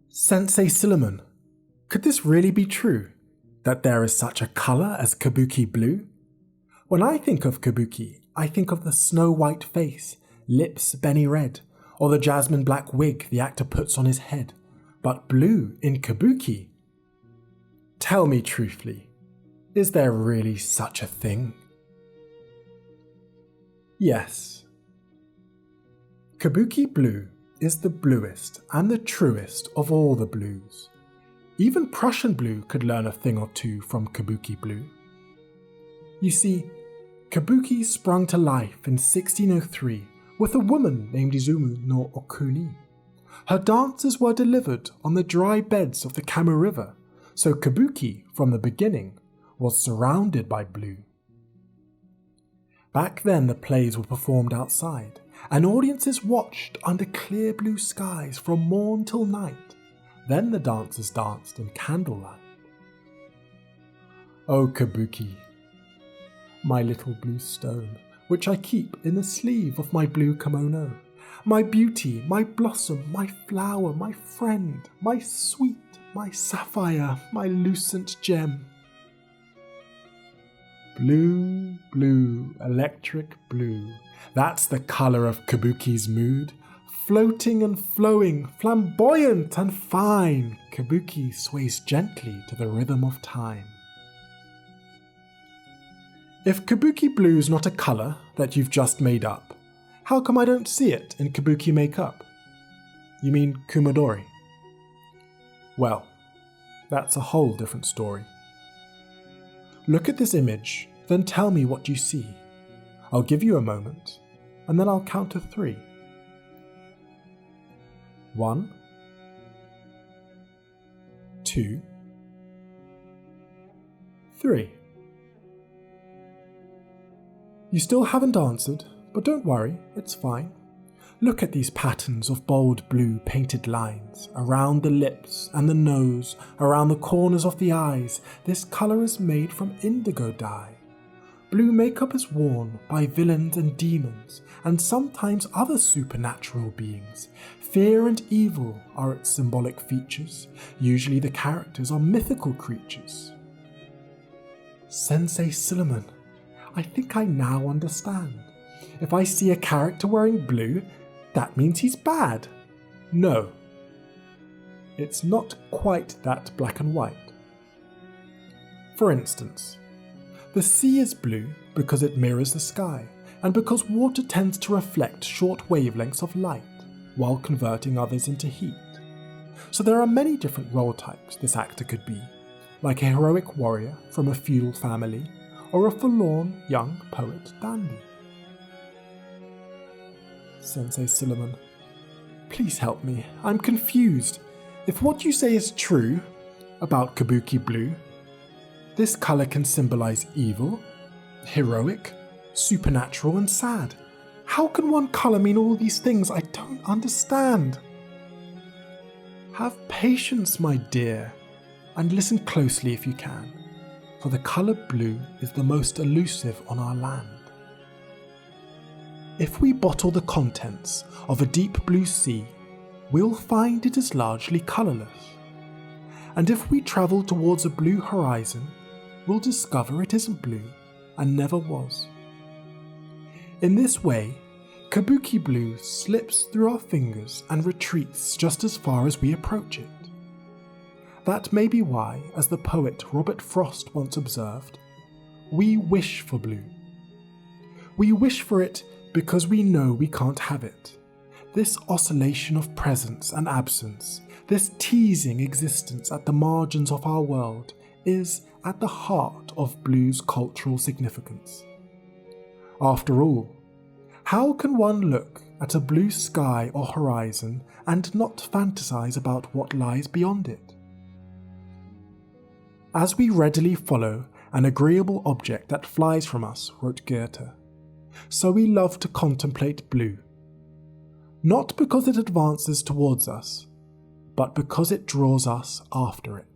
Sensei Suleiman, could this really be true, that there is such a colour as Kabuki blue? When I think of Kabuki, I think of the snow-white face, lips benny red, or the jasmine black wig the actor puts on his head. But blue in Kabuki? Tell me truthfully, is there really such a thing? Yes. Kabuki blue is the bluest and the truest of all the blues. Even Prussian blue could learn a thing or two from Kabuki blue. You see, Kabuki sprung to life in 1603 with a woman named Izumu no Okuni. Her dances were delivered on the dry beds of the Kamu River, so Kabuki, from the beginning, was surrounded by blue. Back then the plays were performed outside, and audiences watched under clear blue skies from morn till night. Then the dancers danced in candlelight. Oh Kabuki, my little blue stone, which I keep in the sleeve of my blue kimono, my beauty, my blossom, my flower, my friend, my sweet, my sapphire, my lucent gem. Blue, blue, electric blue, that's the colour of Kabuki's mood. Floating and flowing, flamboyant and fine, Kabuki sways gently to the rhythm of time. If Kabuki blue's not a colour that you've just made up, how come I don't see it in Kabuki makeup? You mean Kumadori? Well, that's a whole different story. Look at this image, then tell me what you see. I'll give you a moment, and then I'll count to 3. 1, 2, 3. You still haven't answered, but don't worry, it's fine. Look at these patterns of bold blue painted lines, around the lips and the nose, around the corners of the eyes. This colour is made from indigo dye. Blue makeup is worn by villains and demons, and sometimes other supernatural beings. Fear and evil are its symbolic features. Usually the characters are mythical creatures. Sensei Suleiman, I think I now understand. If I see a character wearing blue, that means he's bad. No, it's not quite that black and white. For instance, the sea is blue because it mirrors the sky, and because water tends to reflect short wavelengths of light, while converting others into heat. So there are many different role types this actor could be, like a heroic warrior from a feudal family, or a forlorn young poet dandy. Sensei Suleiman, please help me, I'm confused. If what you say is true about Kabuki blue, this colour can symbolise evil, heroic, supernatural and sad. How can one colour mean all these things? I don't understand. Have patience, my dear, and listen closely if you can, for the colour blue is the most elusive on our land. If we bottle the contents of a deep blue sea, we'll find it is largely colourless. And if we travel towards a blue horizon, we'll discover it isn't blue and never was. In this way, Kabuki blue slips through our fingers and retreats just as far as we approach it. That may be why, as the poet Robert Frost once observed, we wish for blue. We wish for it because we know we can't have it. This oscillation of presence and absence, this teasing existence at the margins of our world, is at the heart of blue's cultural significance. After all, how can one look at a blue sky or horizon and not fantasize about what lies beyond it? As we readily follow an agreeable object that flies from us, wrote Goethe, so we love to contemplate blue, not because it advances towards us, but because it draws us after it.